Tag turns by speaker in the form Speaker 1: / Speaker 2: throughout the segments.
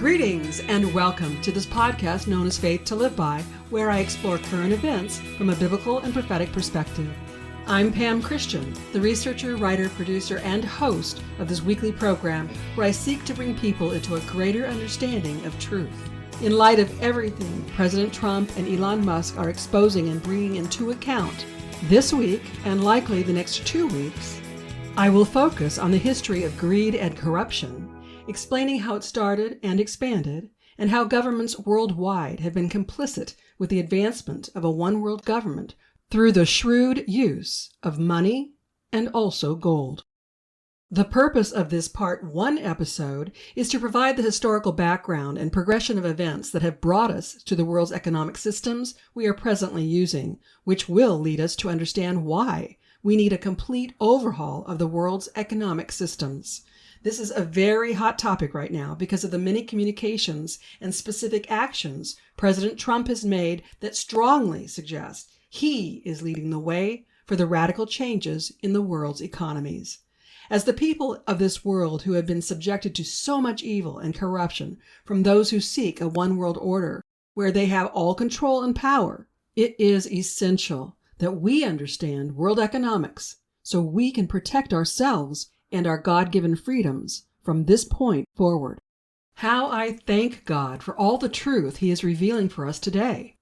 Speaker 1: Greetings and welcome to this podcast known as Faith to Live By, where I explore current events from a biblical and prophetic perspective. I'm Pam Christian, the researcher, writer, producer, and host of this weekly program where I seek to bring people into a greater understanding of truth. In light of everything President Trump and Elon Musk are exposing and bringing into account, this week, and likely the next 2 weeks, I will focus on the history of greed and corruption, explaining how it started and expanded, and how governments worldwide have been complicit with the advancement of a one-world government through the shrewd use of money and also gold. The purpose of this Part 1 episode is to provide the historical background and progression of events that have brought us to the world's economic systems we are presently using, which will lead us to understand why we need a complete overhaul of the world's economic systems. This is a very hot topic right now because of the many communications and specific actions President Trump has made that strongly suggest he is leading the way for the radical changes in the world's economies. As the people of this world who have been subjected to so much evil and corruption from those who seek a one-world order where they have all control and power, it is essential that we understand world economics so we can protect ourselves and our God-given freedoms from this point forward. How I thank God for all the truth He is revealing for us today.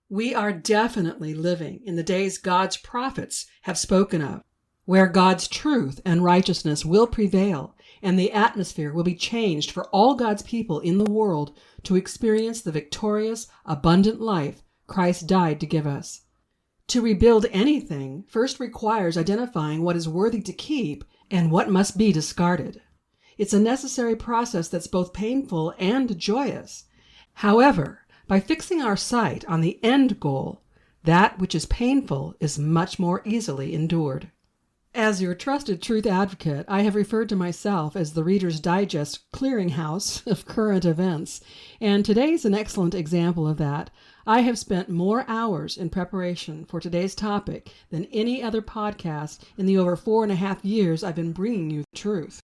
Speaker 1: We are definitely living in the days God's prophets have spoken of, where God's truth and righteousness will prevail, and the atmosphere will be changed for all God's people in the world to experience the victorious, abundant life Christ died to give us. To rebuild anything first requires identifying what is worthy to keep and what must be discarded. It's a necessary process that's both painful and joyous. However, by fixing our sight on the end goal, that which is painful is much more easily endured. As your trusted truth advocate, I have referred to myself as the Reader's Digest clearinghouse of current events, and today's an excellent example of that. I have spent more hours in preparation for today's topic than any other podcast in the over 4.5 years I've been bringing you the truth.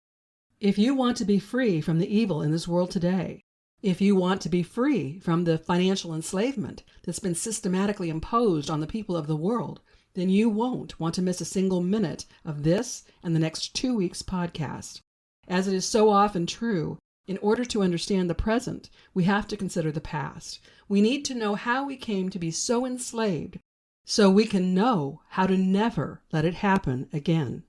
Speaker 1: If you want to be free from the evil in this world today, if you want to be free from the financial enslavement that's been systematically imposed on the people of the world, then you won't want to miss a single minute of this and the next 2 weeks' podcast. As it is so often true, in order to understand the present, we have to consider the past. We need to know how we came to be so enslaved so we can know how to never let it happen again.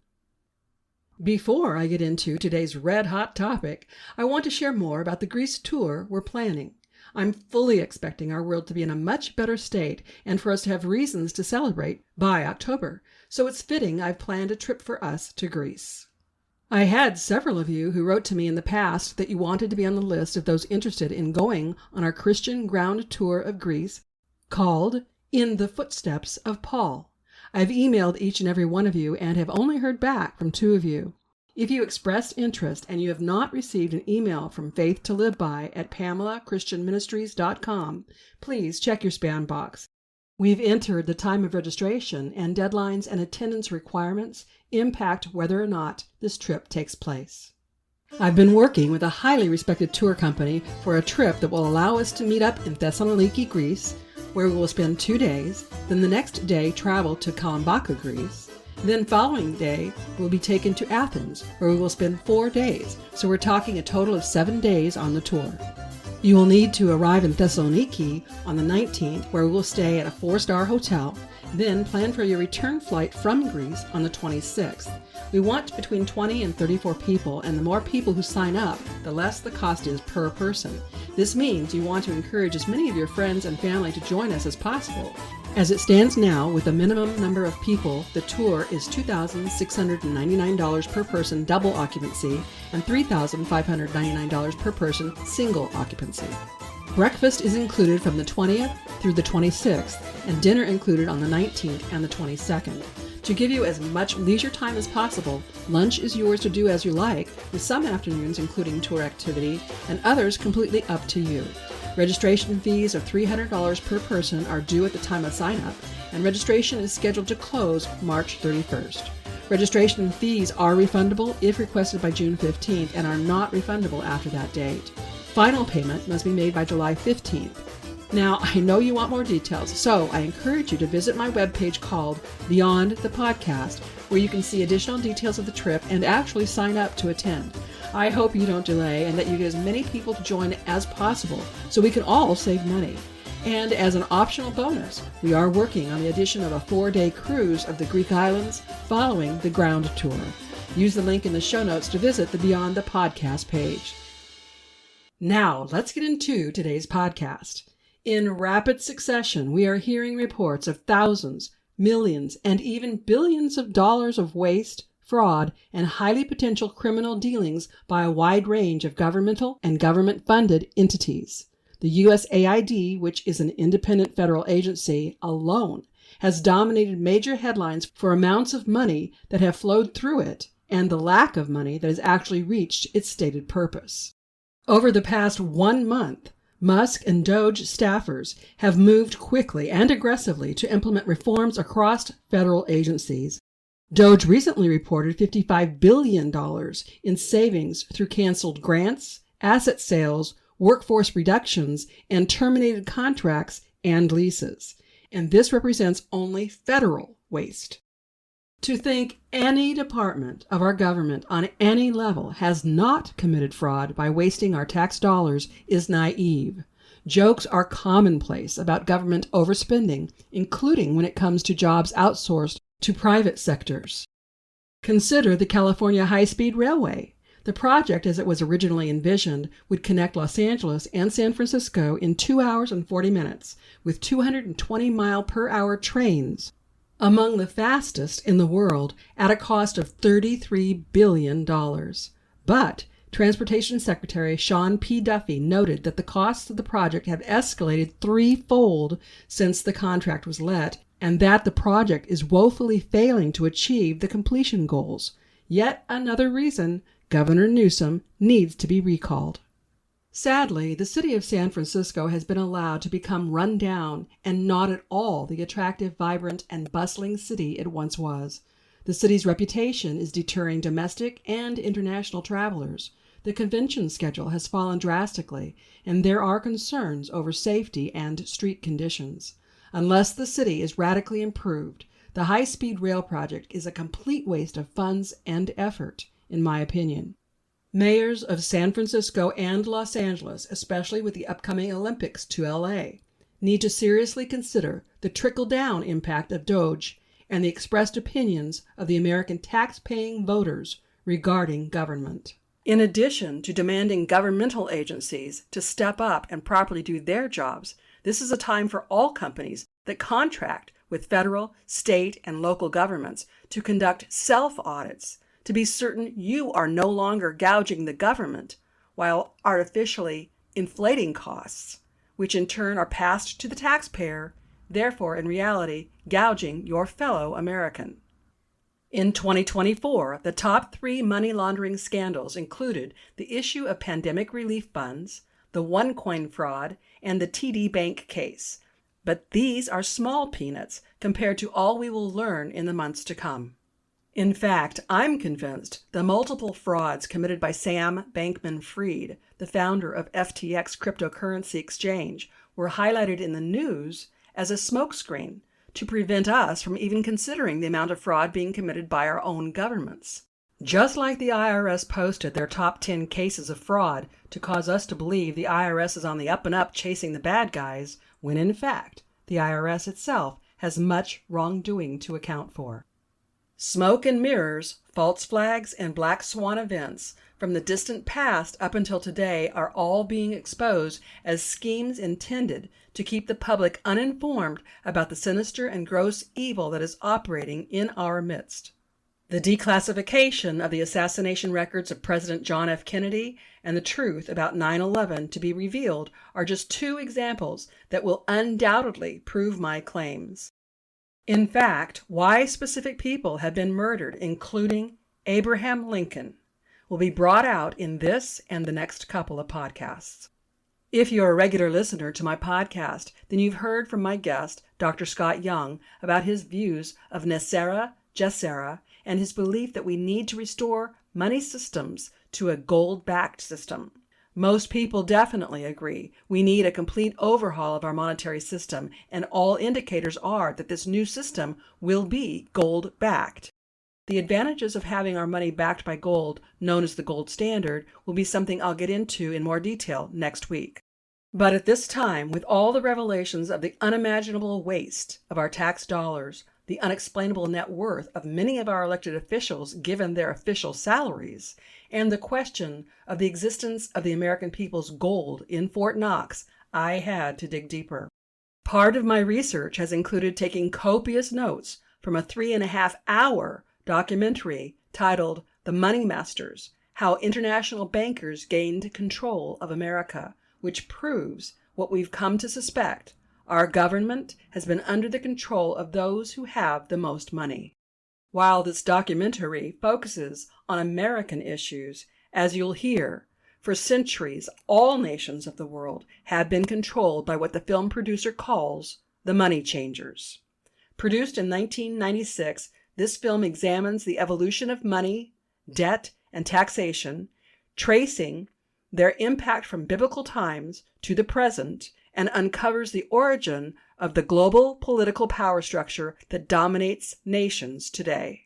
Speaker 1: Before I get into today's red-hot topic, I want to share more about the Greece tour we're planning. I'm fully expecting our world to be in a much better state and for us to have reasons to celebrate by October, so it's fitting I've planned a trip for us to Greece. I had several of you who wrote to me in the past that you wanted to be on the list of those interested in going on our Christian ground tour of Greece called In the Footsteps of Paul. I've emailed each and every one of you and have only heard back from 2 of you. If you expressed interest and you have not received an email from Faith to Live By at PamelaChristianMinistries.com, please check your spam box. We've entered the time of registration, and deadlines and attendance requirements impact whether or not this trip takes place. I've been working with a highly respected tour company for a trip that will allow us to meet up in Thessaloniki, Greece, where we will spend 2 days, then the next day travel to Kalambaka, Greece. Then following day, we'll be taken to Athens, where we will spend 4 days, so we're talking a total of 7 days on the tour. You will need to arrive in Thessaloniki on the 19th, where we will stay at a 4-star hotel, then plan for your return flight from Greece on the 26th. We want between 20 and 34 people, and the more people who sign up, the less the cost is per person. This means you want to encourage as many of your friends and family to join us as possible. As it stands now, with a minimum number of people, the tour is $2,699 per person double occupancy and $3,599 per person single occupancy. Breakfast is included from the 20th through the 26th, and dinner included on the 19th and the 22nd. To give you as much leisure time as possible, lunch is yours to do as you like, with some afternoons including tour activity and others completely up to you. Registration fees of $300 per person are due at the time of sign-up, and registration is scheduled to close March 31st. Registration fees are refundable if requested by June 15th and are not refundable after that date. Final payment must be made by July 15th. Now, I know you want more details, so I encourage you to visit my webpage called Beyond the Podcast, where you can see additional details of the trip and actually sign up to attend. I hope you don't delay and that you get as many people to join as possible so we can all save money. And as an optional bonus, we are working on the addition of a 4-day cruise of the Greek islands following the ground tour. Use the link in the show notes to visit the Beyond the Podcast page. Now, let's get into today's podcast. In rapid succession, we are hearing reports of thousands, millions, and even billions of dollars of waste, fraud, and highly potential criminal dealings by a wide range of governmental and government-funded entities. The USAID, which is an independent federal agency, alone has dominated major headlines for amounts of money that have flowed through it and the lack of money that has actually reached its stated purpose. Over the past 1 month, Musk and Doge staffers have moved quickly and aggressively to implement reforms across federal agencies. Doge recently reported $55 billion in savings through canceled grants, asset sales, workforce reductions, and terminated contracts and leases. And this represents only federal waste. To think any department of our government on any level has not committed fraud by wasting our tax dollars is naive. Jokes are commonplace about government overspending, including when it comes to jobs outsourced to private sectors. Consider the California High-Speed Railway. The project, as it was originally envisioned, would connect Los Angeles and San Francisco in 2 hours and 40 minutes with 220-mile-per-hour trains, among the fastest in the world at a cost of $33 billion. But Transportation Secretary Sean P. Duffy noted that the costs of the project have escalated threefold since the contract was let, and that the project is woefully failing to achieve the completion goals. Yet another reason Governor Newsom needs to be recalled. Sadly, the city of San Francisco has been allowed to become run down and not at all the attractive, vibrant, and bustling city it once was. The city's reputation is deterring domestic and international travelers. The convention schedule has fallen drastically, and there are concerns over safety and street conditions. Unless the city is radically improved, the high-speed rail project is a complete waste of funds and effort, in my opinion. Mayors of San Francisco and Los Angeles, especially with the upcoming Olympics to LA, need to seriously consider the trickle-down impact of Doge and the expressed opinions of the American tax-paying voters regarding government. In addition to demanding governmental agencies to step up and properly do their jobs, this is a time for all companies that contract with federal, state, and local governments to conduct self-audits to be certain you are no longer gouging the government while artificially inflating costs, which in turn are passed to the taxpayer, therefore in reality gouging your fellow American. In 2024, the top 3 money laundering scandals included the issue of pandemic relief funds, the OneCoin fraud, and the TD Bank case. But these are small peanuts compared to all we will learn in the months to come. In fact, I'm convinced the multiple frauds committed by Sam Bankman-Fried, the founder of FTX cryptocurrency exchange, were highlighted in the news as a smokescreen to prevent us from even considering the amount of fraud being committed by our own governments. Just like the IRS posted their top 10 cases of fraud to cause us to believe the IRS is on the up and up chasing the bad guys, when in fact, the IRS itself has much wrongdoing to account for. Smoke and mirrors, false flags, and black swan events from the distant past up until today are all being exposed as schemes intended to keep the public uninformed about the sinister and gross evil that is operating in our midst. The declassification of the assassination records of President John F. Kennedy and the truth about 9/11 to be revealed are just 2 examples that will undoubtedly prove my claims. In fact, why specific people have been murdered, including Abraham Lincoln, will be brought out in this and the next couple of podcasts. If you're a regular listener to my podcast, then you've heard from my guest, Dr. Scott Young, about his views of Necessara Gesera and his belief that we need to restore money systems to a gold-backed system. Most people definitely agree we need a complete overhaul of our monetary system, and all indicators are that this new system will be gold-backed. The advantages of having our money backed by gold, known as the gold standard, will be something I'll get into in more detail next week. But at this time, with all the revelations of the unimaginable waste of our tax dollars, the unexplainable net worth of many of our elected officials given their official salaries, and the question of the existence of the American people's gold in Fort Knox, I had to dig deeper. Part of my research has included taking copious notes from a 3.5-hour documentary titled The Money Masters: How International Bankers Gained Control of America, which proves what we've come to suspect. Our government has been under the control of those who have the most money. While this documentary focuses on American issues, as you'll hear, for centuries all nations of the world have been controlled by what the film producer calls the money changers. Produced in 1996, this film examines the evolution of money, debt, and taxation, tracing their impact from biblical times to the present, and uncovers the origin of the global political power structure that dominates nations today.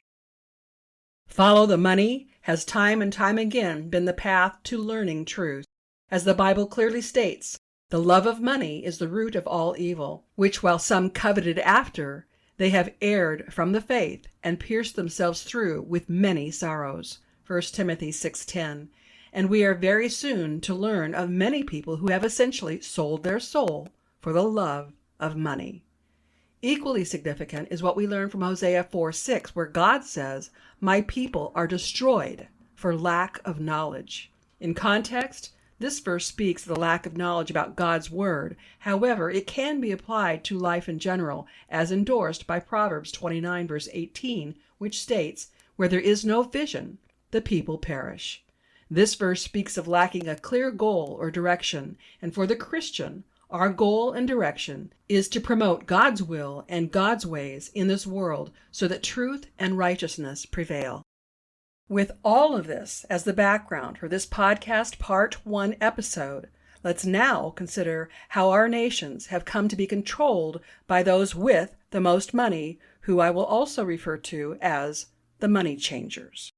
Speaker 1: Follow the money has time and time again been the path to learning truth. As the Bible clearly states, the love of money is the root of all evil, which while some coveted after, they have erred from the faith and pierced themselves through with many sorrows. 1 Timothy 6:10. And we are very soon to learn of many people who have essentially sold their soul for the love of money. Equally significant is what we learn from Hosea 4:6, where God says, "My people are destroyed for lack of knowledge." In context, this verse speaks of the lack of knowledge about God's word. However, it can be applied to life in general, as endorsed by Proverbs 29, verse 18, which states, "Where there is no vision, the people perish." This verse speaks of lacking a clear goal or direction, and for the Christian, our goal and direction is to promote God's will and God's ways in this world so that truth and righteousness prevail. With all of this as the background for this podcast Part 1 episode, let's now consider how our nations have come to be controlled by those with the most money, who I will also refer to as the money changers.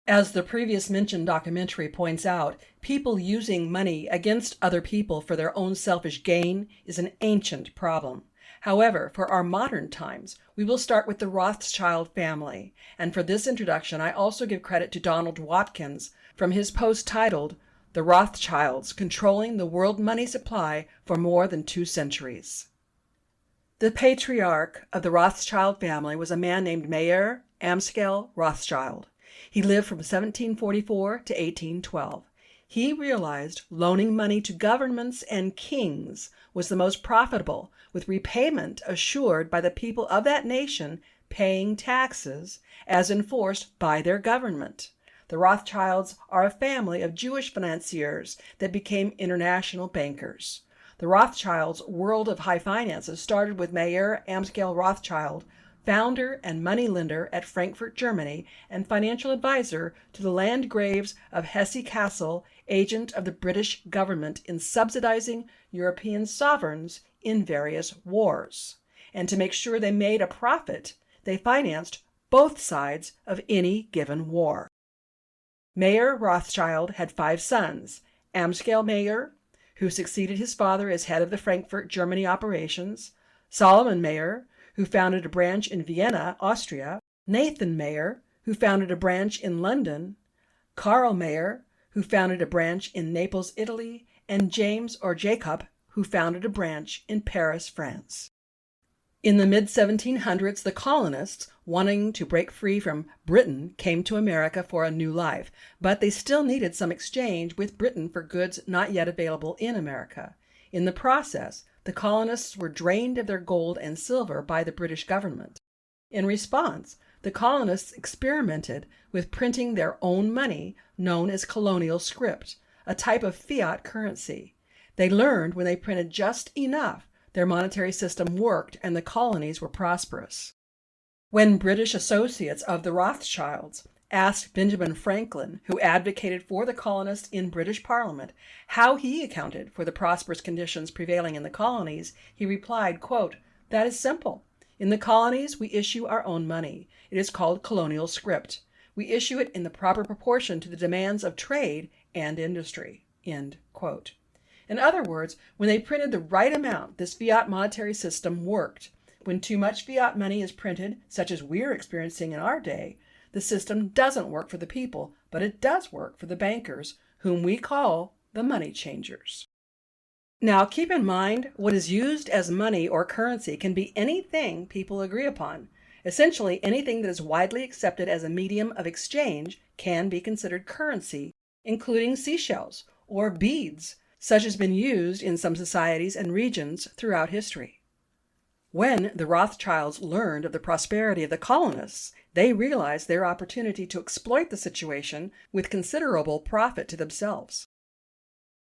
Speaker 1: As the previous mentioned documentary points out, people using money against other people for their own selfish gain is an ancient problem. However, for our modern times, we will start with the Rothschild family. And for this introduction, I also give credit to Donald Watkins from his post titled, "The Rothschilds Controlling the World Money Supply for More Than 2 Centuries." The patriarch of the Rothschild family was a man named Mayer Amschel Rothschild. He lived from 1744 to 1812. He realized loaning money to governments and kings was the most profitable, with repayment assured by the people of that nation paying taxes as enforced by their government. The Rothschilds are a family of Jewish financiers that became international bankers. The Rothschilds' world of high finances started with Mayer Amschel Rothschild, founder and moneylender at Frankfurt, Germany, and financial advisor to the Landgraves of Hesse-Kassel, agent of the British government in subsidizing European sovereigns in various wars. And to make sure they made a profit, they financed both sides of any given war. Mayer Rothschild had 5 sons: Amschel Mayer, who succeeded his father as head of the Frankfurt, Germany operations; Solomon Mayer, who founded a branch in Vienna, Austria; Nathan Mayer, who founded a branch in London; Karl Mayer, who founded a branch in Naples, Italy; and James or Jacob, who founded a branch in Paris, France. In the mid-1700s, the colonists, wanting to break free from Britain, came to America for a new life, but they still needed some exchange with Britain for goods not yet available in America. In the process, the colonists were drained of their gold and silver by the British government. In response, the colonists experimented with printing their own money, known as colonial script, a type of fiat currency. They learned when they printed just enough, their monetary system worked and the colonies were prosperous. When British associates of the Rothschilds asked Benjamin Franklin, who advocated for the colonists in British Parliament, how he accounted for the prosperous conditions prevailing in the colonies, he replied, quote, "That is simple. In the colonies, we issue our own money. It is called colonial script. We issue it in the proper proportion to the demands of trade and industry." End quote. In other words, when they printed the right amount, this fiat monetary system worked. When too much fiat money is printed, such as we're experiencing in our day, the system doesn't work for the people, but it does work for the bankers, whom we call the money changers. Now, keep in mind, what is used as money or currency can be anything people agree upon. Essentially, anything that is widely accepted as a medium of exchange can be considered currency, including seashells or beads, such has been used in some societies and regions throughout history. When the Rothschilds learned of the prosperity of the colonists, they realized their opportunity to exploit the situation with considerable profit to themselves.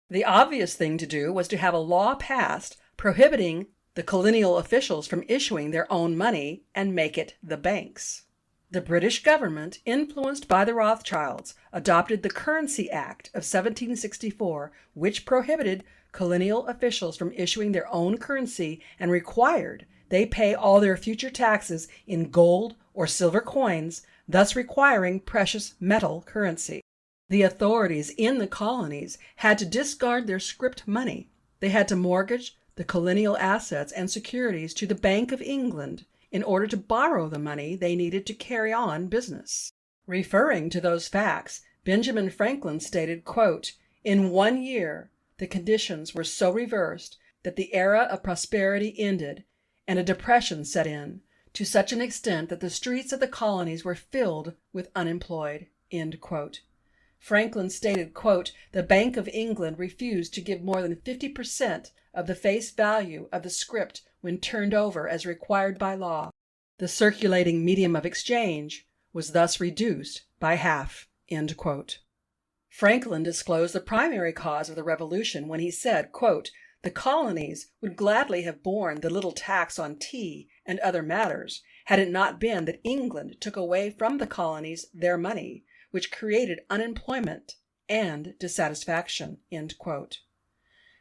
Speaker 1: The obvious thing to do was to have a law passed prohibiting the colonial officials from issuing their own money and make it the banks. The British government, influenced by the Rothschilds, adopted the Currency Act of 1764, which prohibited colonial officials from issuing their own currency and required they pay all their future taxes in gold or silver coins, thus requiring precious metal currency. The authorities in the colonies had to discard their script money. They had to mortgage the colonial assets and securities to the Bank of England in order to borrow the money they needed to carry on business. Referring to those facts, Benjamin Franklin stated, quote, "In 1 year, the conditions were so reversed that the era of prosperity ended and a depression set in, to such an extent that the streets of the colonies were filled with unemployed." End quote. Franklin stated, quote, "The Bank of England refused to give more than 50% of the face value of the script when turned over as required by law. The circulating medium of exchange was thus reduced by half." End quote. Franklin disclosed the primary cause of the revolution when he said, quote, "The colonies would gladly have borne the little tax on tea and other matters, had it not been that England took away from the colonies their money, which created unemployment and dissatisfaction." End quote.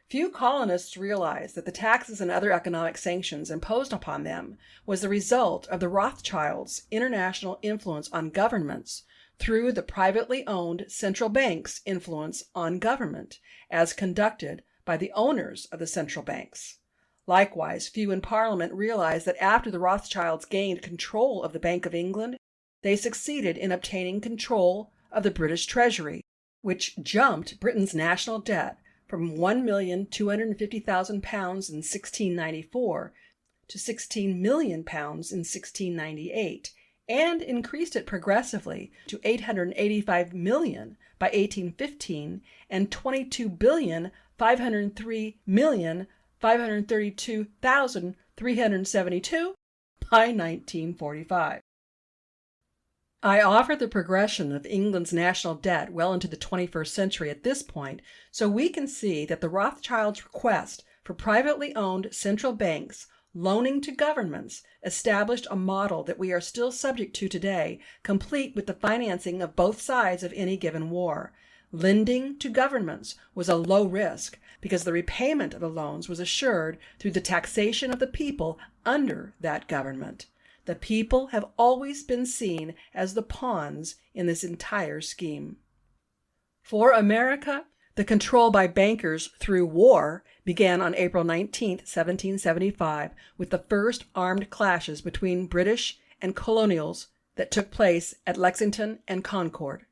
Speaker 1: Few colonists realized that the taxes and other economic sanctions imposed upon them was the result of the Rothschilds' international influence on governments through the privately owned central bank's influence on government, as conducted by the owners of the central banks. Likewise, few in Parliament realized that after the Rothschilds gained control of the Bank of England, they succeeded in obtaining control of the British Treasury, which jumped Britain's national debt from £1,250,000 in 1694 to £16 million in 1698, and increased it progressively to $885 million by 1815 and $22,503,532,372 by 1945. I offer the progression of England's national debt well into the 21st century at this point, so we can see that the Rothschilds' request for privately owned central banks loaning to governments established a model that we are still subject to today, complete with the financing of both sides of any given war. Lending to governments was a low risk because the repayment of the loans was assured through the taxation of the people under that government. The people have always been seen as the pawns in this entire scheme. For America, the control by bankers through war began on April 19, 1775, with the first armed clashes between British and colonials that took place at Lexington and Concord.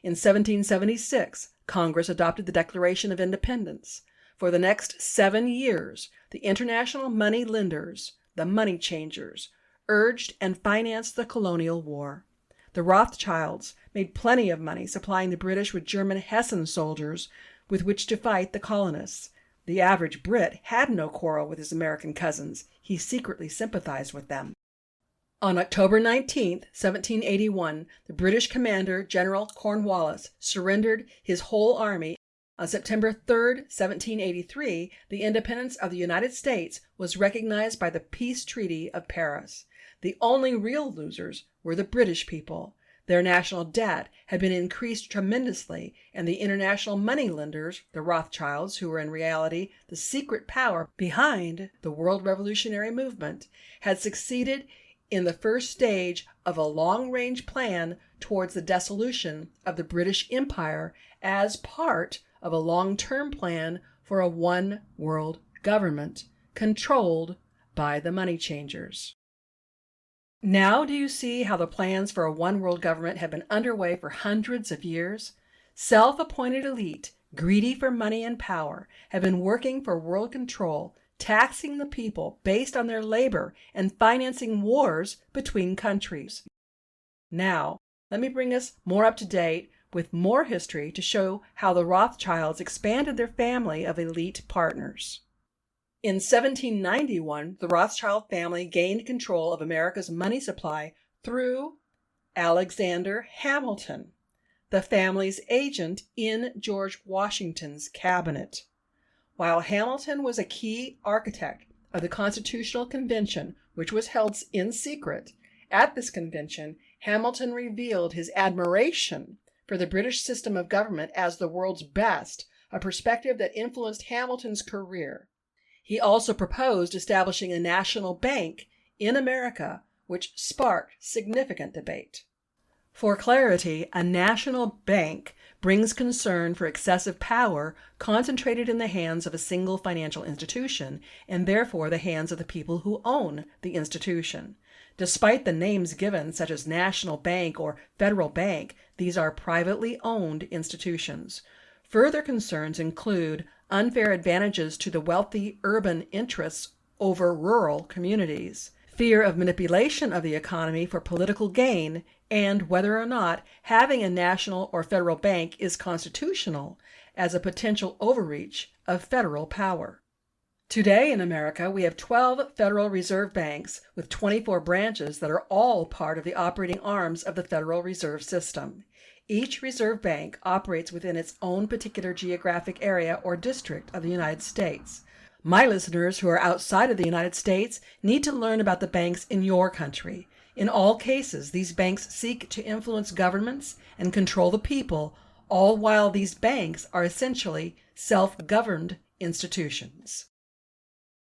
Speaker 1: In 1776, Congress adopted the Declaration of Independence. For the next 7 years, the international money lenders, the money changers, urged and financed the colonial war. The Rothschilds made plenty of money supplying the British with German Hessian soldiers with which to fight the colonists. The average Brit had no quarrel with his American cousins. He secretly sympathized with them. On October 19, 1781, the British commander, General Cornwallis, surrendered his whole army. On September 3, 1783, the independence of the United States was recognized by the Peace Treaty of Paris. The only real losers were the British people. Their national debt had been increased tremendously, and the international moneylenders, the Rothschilds, who were in reality the secret power behind the world revolutionary movement, had succeeded in the first stage of a long-range plan towards the dissolution of the British Empire as part of a long-term plan for a one-world government controlled by the money changers. Now do you see how the plans for a one-world government have been underway for hundreds of years? Self-appointed elite, greedy for money and power, have been working for world control, taxing the people based on their labor and financing wars between countries. Now, let me bring us more up to date with more history to show how the Rothschilds expanded their family of elite partners. In 1791, the Rothschild family gained control of America's money supply through Alexander Hamilton, the family's agent in George Washington's cabinet. While Hamilton was a key architect of the Constitutional Convention, which was held in secret, at this convention, Hamilton revealed his admiration for the British system of government as the world's best, a perspective that influenced Hamilton's career. He also proposed establishing a national bank in America, which sparked significant debate. For clarity, a national bank brings concern for excessive power concentrated in the hands of a single financial institution, and therefore the hands of the people who own the institution. Despite the names given, such as National Bank or Federal Bank, these are privately owned institutions. Further concerns include unfair advantages to the wealthy urban interests over rural communities, fear of manipulation of the economy for political gain, and whether or not having a national or federal bank is constitutional as a potential overreach of federal power. Today in America, we have 12 Federal Reserve Banks with 24 branches that are all part of the operating arms of the Federal Reserve System. Each reserve bank operates within its own particular geographic area or district of the United States. My listeners who are outside of the United States need to learn about the banks in your country. In all cases, these banks seek to influence governments and control the people, all while these banks are essentially self-governed institutions.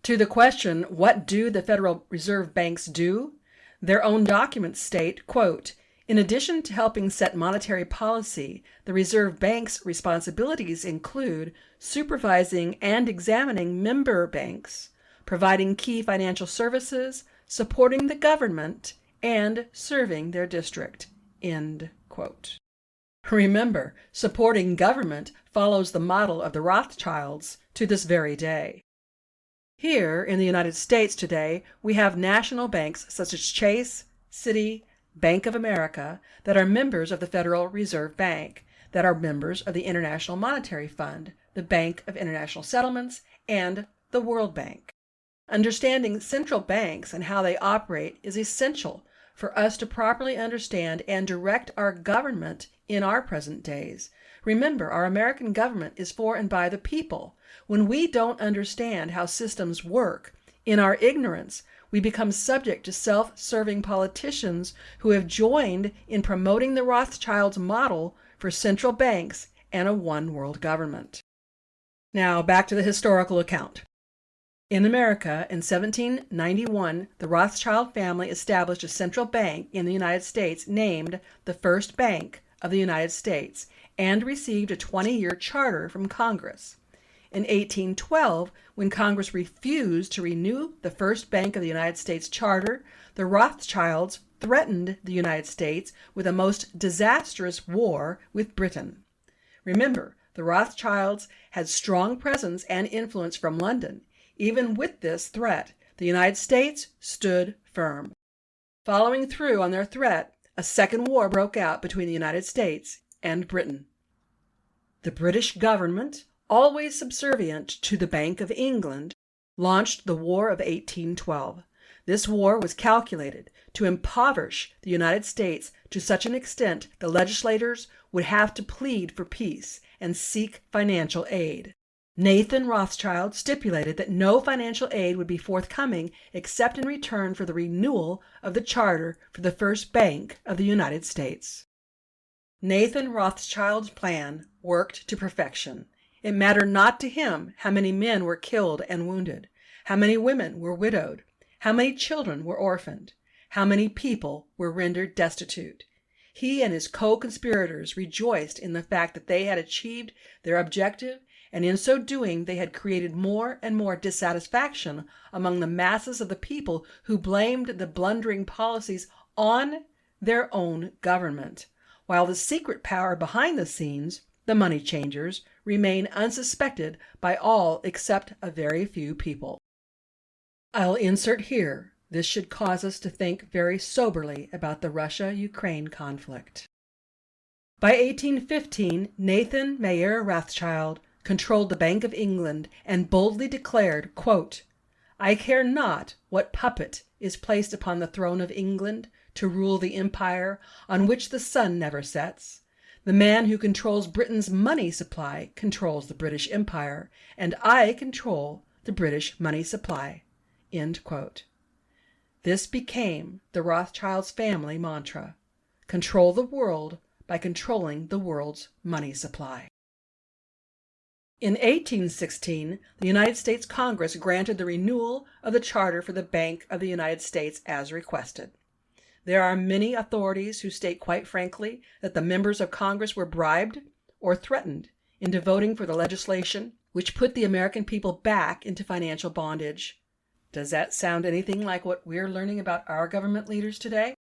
Speaker 1: To the question, what do the Federal Reserve Banks do? Their own documents state, quote, "In addition to helping set monetary policy, the Reserve Bank's responsibilities include supervising and examining member banks, providing key financial services, supporting the government, and serving their district." End quote. Remember, supporting government follows the model of the Rothschilds to this very day. Here in the United States today, we have national banks such as Chase, Citi, Bank of America that are members of the Federal Reserve Bank, that are members of the International Monetary Fund, the Bank of International Settlements, and the World Bank. Understanding central banks and how they operate is essential for us to properly understand and direct our government in our present days. Remember, our American government is for and by the people. When we don't understand how systems work, in our ignorance, we become subject to self-serving politicians who have joined in promoting the Rothschilds' model for central banks and a one-world government. Now, back to the historical account. In America, in 1791, the Rothschild family established a central bank in the United States named the First Bank of the United States and received a 20-year charter from Congress. In 1812, when Congress refused to renew the First Bank of the United States charter, the Rothschilds threatened the United States with a most disastrous war with Britain. Remember, the Rothschilds had strong presence and influence from London. Even with this threat, the United States stood firm. Following through on their threat, a second war broke out between the United States and Britain. The British government, always subservient to the Bank of England, launched the War of 1812. This war was calculated to impoverish the United States to such an extent the legislators would have to plead for peace and seek financial aid. Nathan Rothschild stipulated that no financial aid would be forthcoming except in return for the renewal of the charter for the First Bank of the United States. Nathan Rothschild's plan worked to perfection. It mattered not to him how many men were killed and wounded, how many women were widowed, how many children were orphaned, how many people were rendered destitute. He and his co-conspirators rejoiced in the fact that they had achieved their objective, and in so doing they had created more and more dissatisfaction among the masses of the people who blamed the blundering policies on their own government, while the secret power behind the scenes, the money changers, remain unsuspected by all except a very few people. I'll insert here, this should cause us to think very soberly about the Russia-Ukraine conflict. By 1815, Nathan Mayer Rothschild controlled the Bank of England and boldly declared, quote, "I care not what puppet is placed upon the throne of England to rule the empire on which the sun never sets. The man who controls Britain's money supply controls the British Empire, and I control the British money supply." End quote. This became the Rothschilds' family mantra: control the world by controlling the world's money supply. In 1816, the United States Congress granted the renewal of the charter for the Bank of the United States as requested. There are many authorities who state quite frankly that the members of Congress were bribed or threatened into voting for the legislation which put the American people back into financial bondage. Does that sound anything like what we're learning about our government leaders today?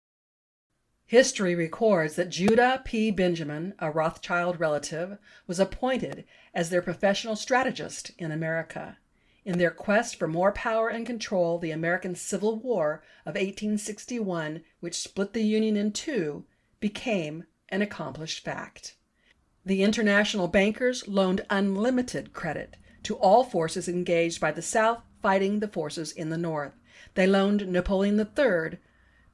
Speaker 1: History records that Judah P. Benjamin, a Rothschild relative, was appointed as their professional strategist in America. In their quest for more power and control, the American Civil War of 1861, which split the Union in two, became an accomplished fact. The international bankers loaned unlimited credit to all forces engaged by the South fighting the forces in the North. They loaned Napoleon III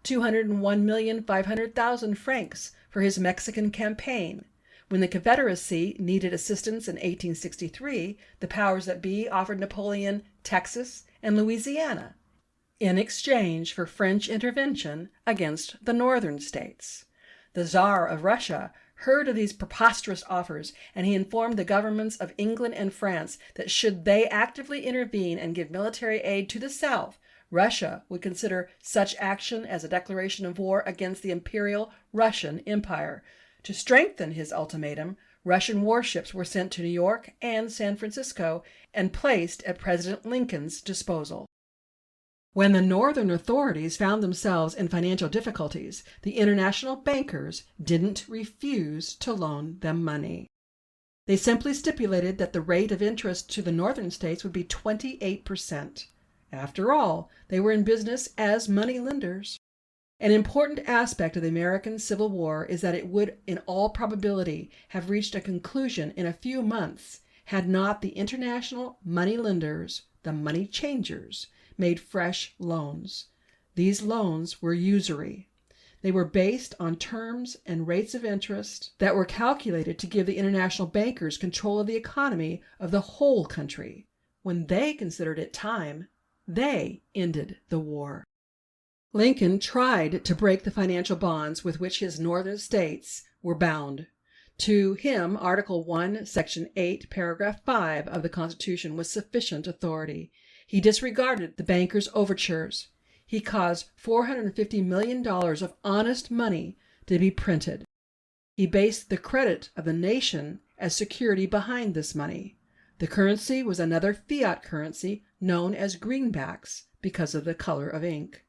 Speaker 1: 201,500,000 francs for his Mexican campaign. When the Confederacy needed assistance in 1863, the powers that be offered Napoleon Texas and Louisiana in exchange for French intervention against the northern states. The Tsar of Russia heard of these preposterous offers, and he informed the governments of England and France that should they actively intervene and give military aid to the South, Russia would consider such action as a declaration of war against the Imperial Russian Empire. To strengthen his ultimatum, Russian warships were sent to New York and San Francisco and placed at President Lincoln's disposal. When the northern authorities found themselves in financial difficulties, the international bankers didn't refuse to loan them money. They simply stipulated that the rate of interest to the northern states would be 28%. After all, they were in business as money lenders. An important aspect of the American Civil War is that it would, in all probability, have reached a conclusion in a few months had not the international money lenders, the money changers, made fresh loans. These loans were usury. They were based on terms and rates of interest that were calculated to give the international bankers control of the economy of the whole country. When they considered it time, they ended the war. Lincoln tried to break the financial bonds with which his northern states were bound. To him, Article 1, Section 8, Paragraph 5 of the Constitution was sufficient authority. He disregarded the bankers' overtures. He caused $450 million of honest money to be printed. He based the credit of the nation as security behind this money. The currency was another fiat currency known as greenbacks because of the color of ink.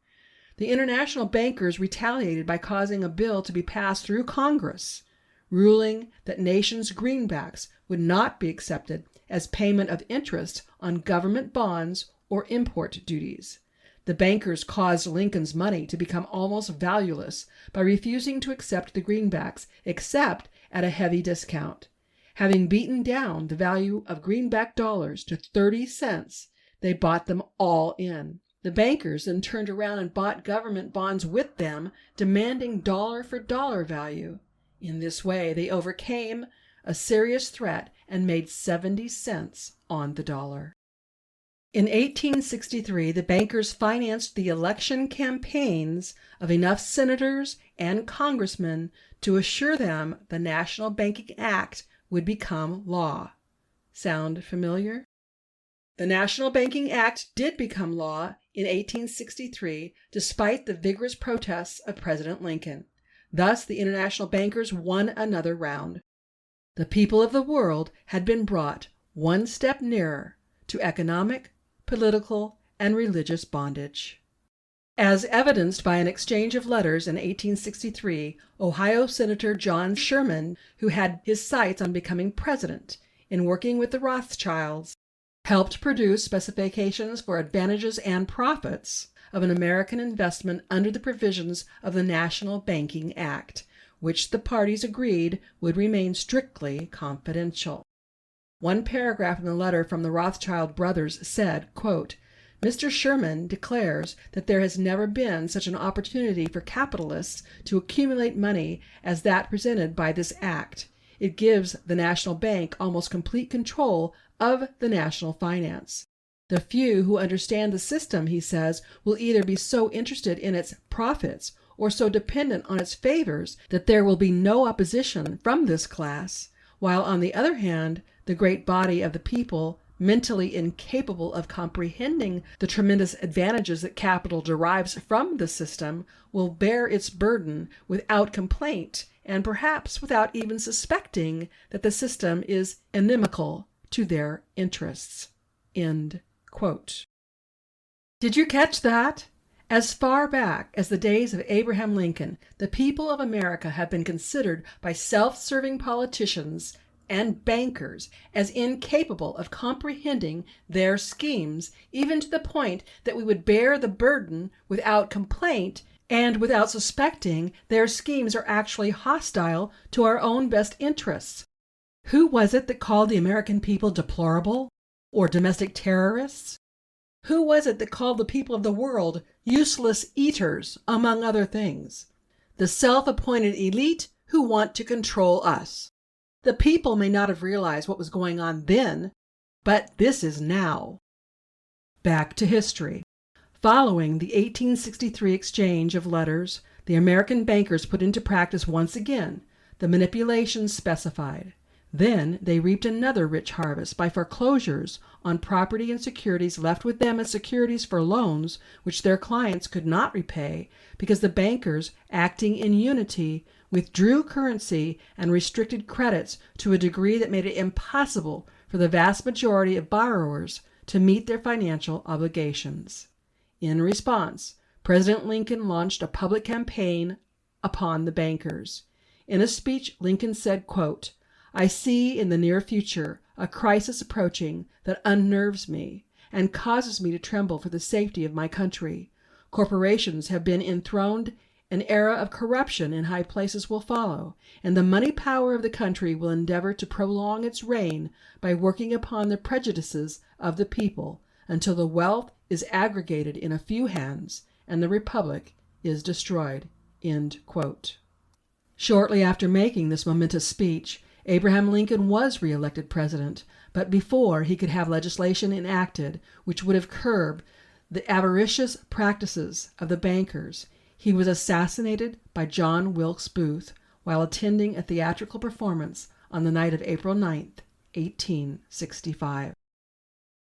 Speaker 1: The international bankers retaliated by causing a bill to be passed through Congress, ruling that nations' greenbacks would not be accepted as payment of interest on government bonds or import duties. The bankers caused Lincoln's money to become almost valueless by refusing to accept the greenbacks except at a heavy discount. Having beaten down the value of greenback dollars to 30 cents, they bought them all in. The bankers then turned around and bought government bonds with them, demanding dollar for dollar value. In this way, they overcame a serious threat and made 70 cents on the dollar. In 1863, the bankers financed the election campaigns of enough senators and congressmen to assure them the National Banking Act would become law. Sound familiar? The National Banking Act did become law in 1863, despite the vigorous protests of President Lincoln. Thus, the international bankers won another round. The people of the world had been brought one step nearer to economic, political, and religious bondage. As evidenced by an exchange of letters in 1863, Ohio Senator John Sherman, who had his sights on becoming president, in working with the Rothschilds, helped produce specifications for advantages and profits of an American investment under the provisions of the National Banking Act, which the parties agreed would remain strictly confidential. One paragraph in the letter from the Rothschild brothers said, quote, "Mr. Sherman declares that there has never been such an opportunity for capitalists to accumulate money as that presented by this act. It gives the national bank almost complete control of the national finance. The few who understand the system, he says, will either be so interested in its profits or so dependent on its favors that there will be no opposition from this class, while on the other hand, the great body of the people, mentally incapable of comprehending the tremendous advantages that capital derives from the system, will bear its burden without complaint and perhaps without even suspecting that the system is inimical to their interests." End quote. Did you catch that? As far back as the days of Abraham Lincoln, the people of America have been considered by self-serving politicians and bankers as incapable of comprehending their schemes, even to the point that we would bear the burden without complaint and without suspecting their schemes are actually hostile to our own best interests. Who was it that called the American people deplorable or domestic terrorists? Who was it that called the people of the world useless eaters, among other things? The self-appointed elite who want to control us. The people may not have realized what was going on then, but this is now. Back to history. Following the 1863 exchange of letters, the American bankers put into practice once again the manipulations specified. Then they reaped another rich harvest by foreclosures on property and securities left with them as securities for loans which their clients could not repay because the bankers, acting in unity, withdrew currency and restricted credits to a degree that made it impossible for the vast majority of borrowers to meet their financial obligations. In response, President Lincoln launched a public campaign upon the bankers. In a speech, Lincoln said, quote, "I see in the near future a crisis approaching that unnerves me and causes me to tremble for the safety of my country. Corporations have been enthroned, an era of corruption in high places will follow, and the money power of the country will endeavor to prolong its reign by working upon the prejudices of the people until the wealth is aggregated in a few hands and the republic is destroyed." End quote. Shortly after making this momentous speech, Abraham Lincoln was re-elected president, but before he could have legislation enacted which would have curbed the avaricious practices of the bankers, he was assassinated by John Wilkes Booth while attending a theatrical performance on the night of April 9th, 1865.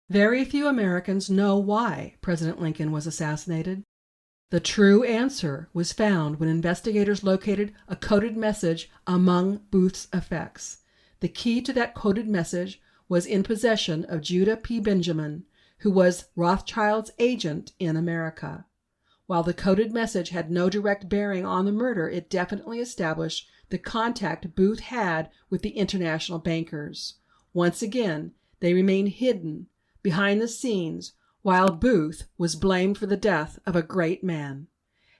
Speaker 1: Very few Americans know why President Lincoln was assassinated. The true answer was found when investigators located a coded message among Booth's effects. The key to that coded message was in possession of Judah P. Benjamin, who was Rothschild's agent in America. While the coded message had no direct bearing on the murder, it definitely established the contact Booth had with the international bankers. Once again, they remained hidden behind the scenes while Booth was blamed for the death of a great man.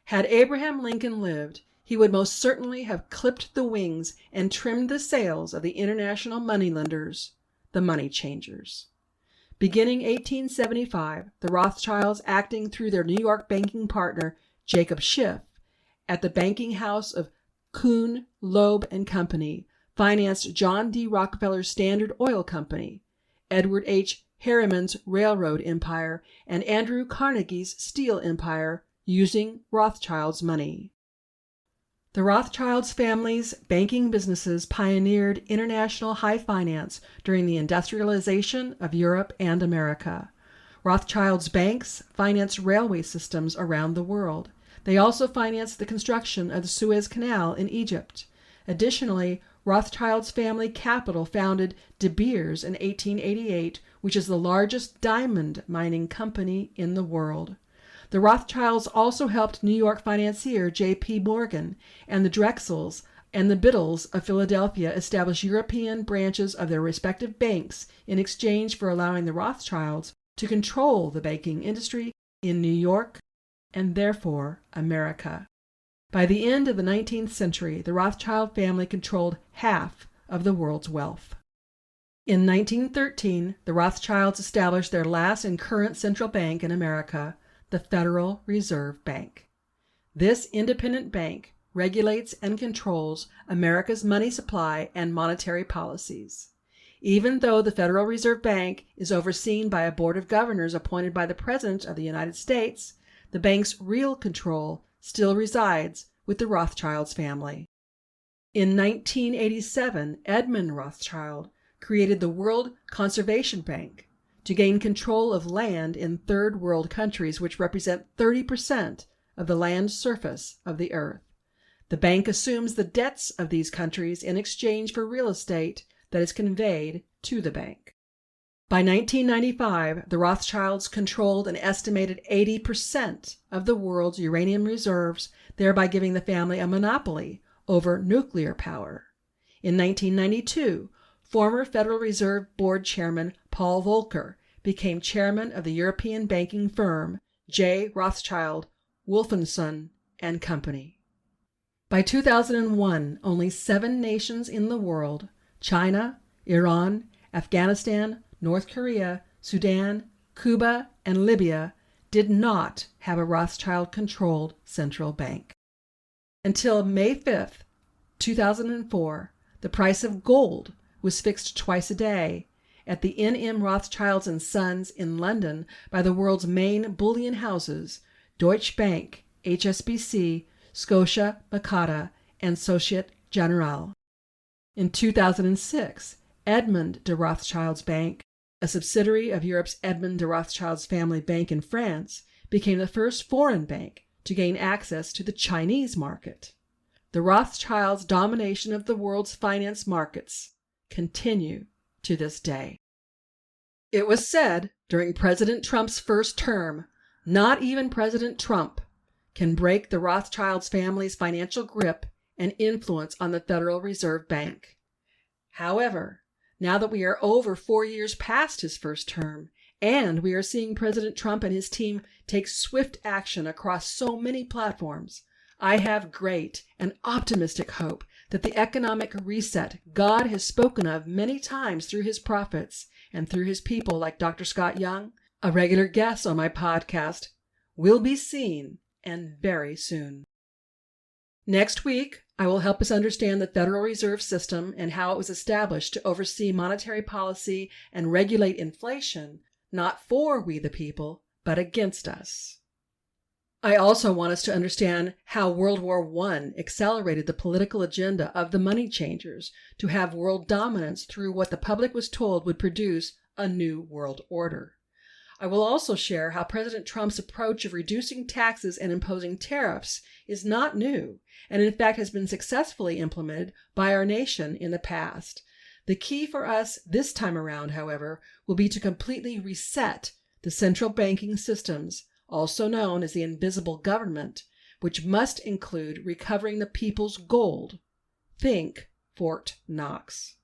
Speaker 1: Had Abraham Lincoln lived, he would most certainly have clipped the wings and trimmed the sails of the international moneylenders, the money changers. Beginning 1875, the Rothschilds, acting through their New York banking partner, Jacob Schiff, at the banking house of Kuhn, Loeb and Company, financed John D. Rockefeller's Standard Oil Company, Edward H. Harriman's railroad empire, and Andrew Carnegie's steel empire using Rothschild's money. The Rothschilds family's banking businesses pioneered international high finance during the industrialization of Europe and America. Rothschilds banks financed railway systems around the world. They also financed the construction of the Suez Canal in Egypt. Additionally, Rothschilds family capital founded De Beers in 1888, which is the largest diamond mining company in the world. The Rothschilds also helped New York financier J.P. Morgan and the Drexels and the Biddles of Philadelphia establish European branches of their respective banks in exchange for allowing the Rothschilds to control the banking industry in New York and therefore America. By the end of the 19th century, the Rothschild family controlled half of the world's wealth. In 1913, the Rothschilds established their last and current central bank in America, the Federal Reserve Bank. This independent bank regulates and controls America's money supply and monetary policies. Even though the Federal Reserve Bank is overseen by a board of governors appointed by the President of the United States, the bank's real control still resides with the Rothschilds family. In 1987, Edmund Rothschild created the World Conservation Bank to gain control of land in third world countries, which represent 30% of the land surface of the earth. The bank assumes the debts of these countries in exchange for real estate that is conveyed to the bank. By 1995, the Rothschilds controlled an estimated 80% of the world's uranium reserves, thereby giving the family a monopoly over nuclear power. In 1992, former Federal Reserve Board Chairman Paul Volcker became chairman of the European banking firm J. Rothschild, Wolfensohn and Company. By 2001, only 7 nations in the world, China, Iran, Afghanistan, North Korea, Sudan, Cuba, and Libya, did not have a Rothschild-controlled central bank. Until May 5, 2004, the price of gold was fixed twice a day at the N.M. Rothschilds and Sons in London by the world's main bullion houses, Deutsche Bank, HSBC, Scotia, Macata, and Societe Generale. In 2006, Edmond de Rothschild's Bank, a subsidiary of Europe's Edmond de Rothschild's family bank in France, became the first foreign bank to gain access to the Chinese market. The Rothschilds' domination of the world's finance markets continue to this day. It was said during President Trump's first term, not even President Trump can break the Rothschilds family's financial grip and influence on the Federal Reserve Bank. However, now that we are over 4 years past his first term, and we are seeing President Trump and his team take swift action across so many platforms, I have great and optimistic hope that the economic reset God has spoken of many times through his prophets and through his people like Dr. Scott Young, a regular guest on my podcast, will be seen, and very soon. Next week, I will help us understand the Federal Reserve System and how it was established to oversee monetary policy and regulate inflation, not for we the people, but against us. I also want us to understand how World War I accelerated the political agenda of the money changers to have world dominance through what the public was told would produce a new world order. I will also share how President Trump's approach of reducing taxes and imposing tariffs is not new, and in fact has been successfully implemented by our nation in the past. The key for us this time around, however, will be to completely reset the central banking systems, also known as the invisible government, which must include recovering the people's gold. Think Fort Knox.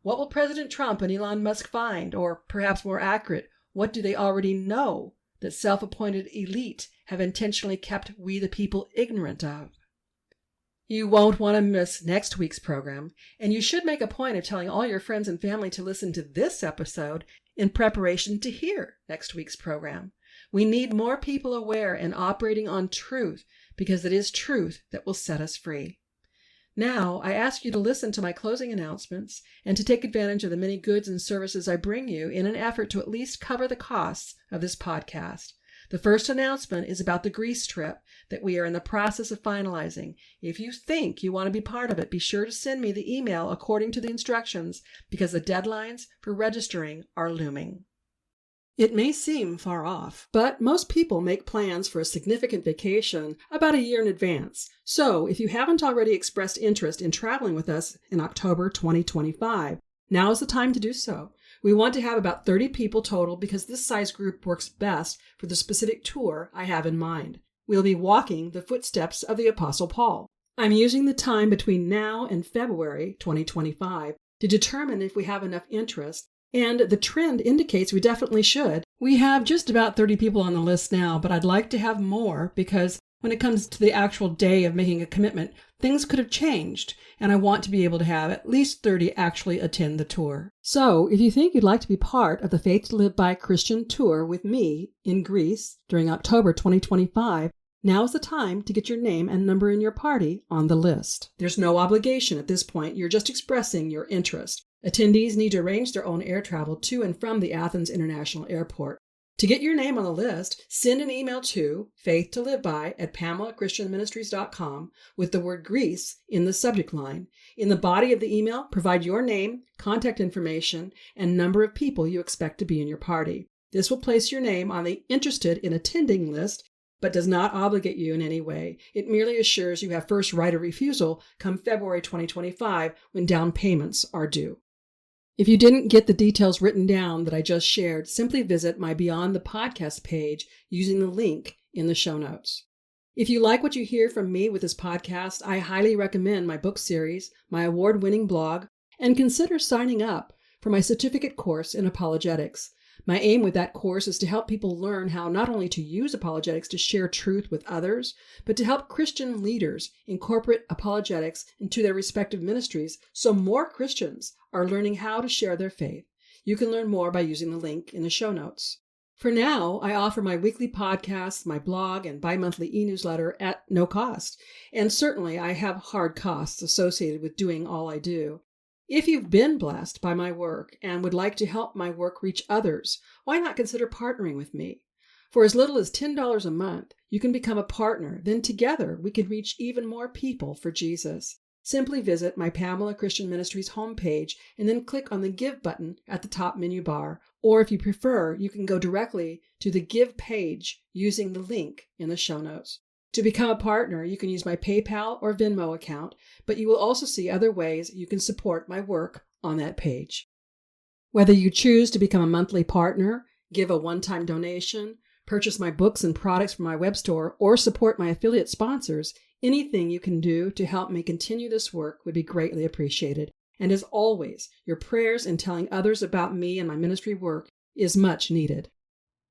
Speaker 1: What will President Trump and Elon Musk find? Or perhaps more accurate, what do they already know that self-appointed elite have intentionally kept we the people ignorant of? You won't want to miss next week's program, and you should make a point of telling all your friends and family to listen to this episode in preparation to hear next week's program. We need more people aware and operating on truth, because it is truth that will set us free. Now, I ask you to listen to my closing announcements and to take advantage of the many goods and services I bring you in an effort to at least cover the costs of this podcast. The first announcement is about the Greece trip that we are in the process of finalizing. If you think you want to be part of it, be sure to send me the email according to the instructions because the deadlines for registering are looming. It may seem far off, but most people make plans for a significant vacation about a year in advance. So if you haven't already expressed interest in traveling with us in October 2025, now is the time to do so. We want to have about 30 people total because this size group works best for the specific tour I have in mind. We'll be walking the footsteps of the Apostle Paul. I'm using the time between now and February 2025 to determine if we have enough interest, and the trend indicates we definitely should. We have just about 30 people on the list now, but I'd like to have more because when it comes to the actual day of making a commitment, things could have changed, and I want to be able to have at least 30 actually attend the tour. So, if you think you'd like to be part of the Faith to Live By Christian tour with me in Greece during October 2025, now's the time to get your name and number in your party on the list. There's no obligation at this point. You're just expressing your interest. Attendees need to arrange their own air travel to and from the Athens International Airport. To get your name on the list, send an email to faithtoliveby@PamelaChristianMinistries.com with the word Greece in the subject line. In the body of the email, provide your name, contact information, and number of people you expect to be in your party. This will place your name on the interested in attending list, but does not obligate you in any way. It merely assures you have first right of refusal come February 2025 when down payments are due. If you didn't get the details written down that I just shared, simply visit my Beyond the Podcast page using the link in the show notes. If you like what you hear from me with this podcast, I highly recommend my book series, my award-winning blog, and consider signing up for my certificate course in apologetics. My aim with that course is to help people learn how not only to use apologetics to share truth with others, but to help Christian leaders incorporate apologetics into their respective ministries so more Christians are learning how to share their faith. You can learn more by using the link in the show notes. For now, I offer my weekly podcasts, my blog, and bi-monthly e-newsletter at no cost. And certainly I have hard costs associated with doing all I do. If you've been blessed by my work and would like to help my work reach others, why not consider partnering with me? For as little as $10 a month, you can become a partner. Then together we can reach even more people for Jesus. Simply visit my Pamela Christian Ministries homepage and then click on the Give button at the top menu bar. Or if you prefer, you can go directly to the Give page using the link in the show notes. To become a partner, you can use my PayPal or Venmo account, but you will also see other ways you can support my work on that page. Whether you choose to become a monthly partner, give a one-time donation, purchase my books and products from my web store, or support my affiliate sponsors, anything you can do to help me continue this work would be greatly appreciated. And as always, your prayers and telling others about me and my ministry work is much needed.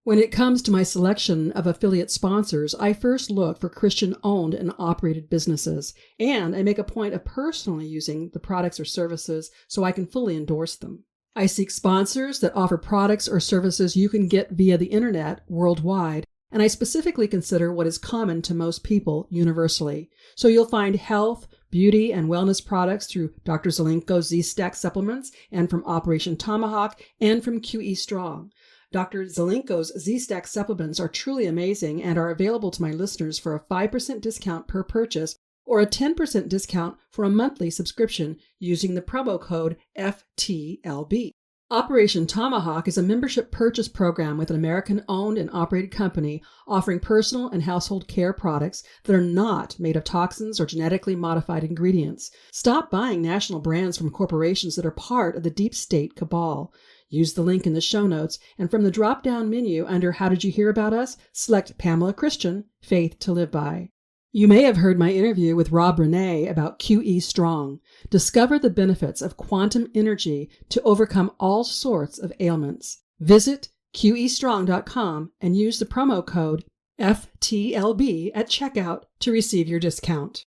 Speaker 1: When it comes to my selection of affiliate sponsors, I first look for Christian-owned and operated businesses, and I make a point of personally using the products or services so I can fully endorse them. I seek sponsors that offer products or services you can get via the internet worldwide, and I specifically consider what is common to most people universally. So you'll find health, beauty, and wellness products through Dr. Zelenko's Z-Stack supplements and from Operation Tomahawk and from QE Strong. Dr. Zelenko's Z-Stack supplements are truly amazing and are available to my listeners for a 5% discount per purchase or a 10% discount for a monthly subscription using the promo code FTLB. Operation Tomahawk is a membership purchase program with an American-owned and operated company offering personal and household care products that are not made of toxins or genetically modified ingredients. Stop buying national brands from corporations that are part of the deep state cabal. Use the link in the show notes, and from the drop-down menu under How Did You Hear About Us, select Pamela Christian, Faith to Live By. You may have heard my interview with Rob Renee about QE Strong. Discover the benefits of quantum energy to overcome all sorts of ailments. Visit QEstrong.com and use the promo code FTLB at checkout to receive your discount.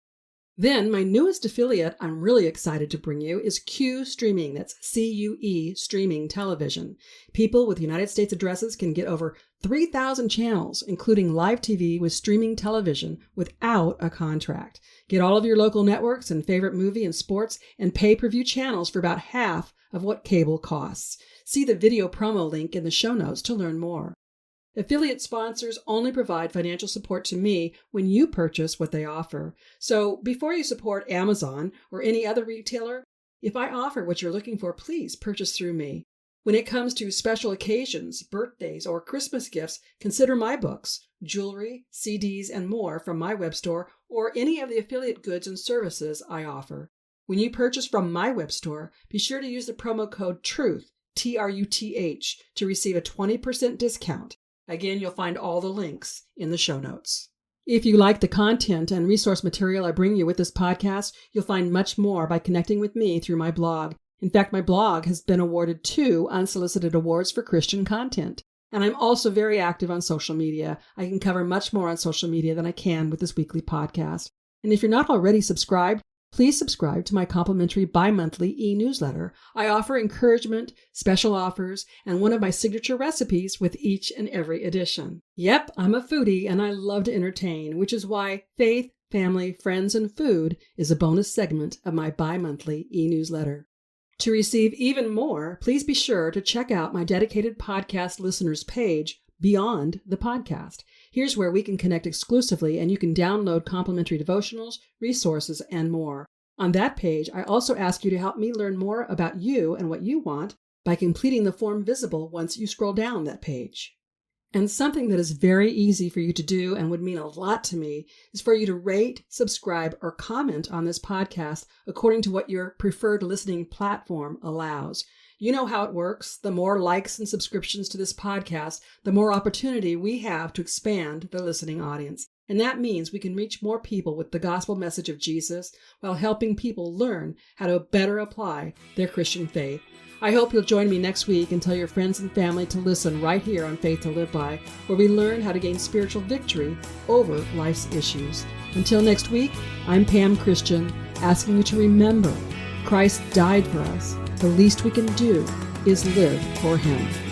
Speaker 1: Then my newest affiliate I'm really excited to bring you is Q Streaming. That's CUE Streaming Television. People with United States addresses can get over 3,000 channels, including live TV with streaming television without a contract. Get all of your local networks and favorite movie and sports and pay-per-view channels for about half of what cable costs. See the video promo link in the show notes to learn more. Affiliate sponsors only provide financial support to me when you purchase what they offer. So before you support Amazon or any other retailer, if I offer what you're looking for, please purchase through me. When it comes to special occasions, birthdays, or Christmas gifts, consider my books, jewelry, CDs, and more from my web store or any of the affiliate goods and services I offer. When you purchase from my web store, be sure to use the promo code TRUTH, TRUTH, to receive a 20% discount. Again, you'll find all the links in the show notes. If you like the content and resource material I bring you with this podcast, you'll find much more by connecting with me through my blog. In fact, my blog has been awarded 2 unsolicited awards for Christian content. And I'm also very active on social media. I can cover much more on social media than I can with this weekly podcast. And if you're not already subscribed, please subscribe to my complimentary bi-monthly e-newsletter. I offer encouragement, special offers, and one of my signature recipes with each and every edition. Yep, I'm a foodie and I love to entertain, which is why Faith, Family, Friends, and Food is a bonus segment of my bi-monthly e-newsletter. To receive even more, please be sure to check out my dedicated podcast listeners page, Beyond the Podcast. Here's where we can connect exclusively and you can download complimentary devotionals, resources, and more. On that page, I also ask you to help me learn more about you and what you want by completing the form visible once you scroll down that page. And something that is very easy for you to do and would mean a lot to me is for you to rate, subscribe, or comment on this podcast according to what your preferred listening platform allows. You know how it works. The more likes and subscriptions to this podcast, the more opportunity we have to expand the listening audience. And that means we can reach more people with the gospel message of Jesus while helping people learn how to better apply their Christian faith. I hope you'll join me next week and tell your friends and family to listen right here on Faith to Live By, where we learn how to gain spiritual victory over life's issues. Until next week, I'm Pam Christian, asking you to remember Christ died for us. The least we can do is live for Him.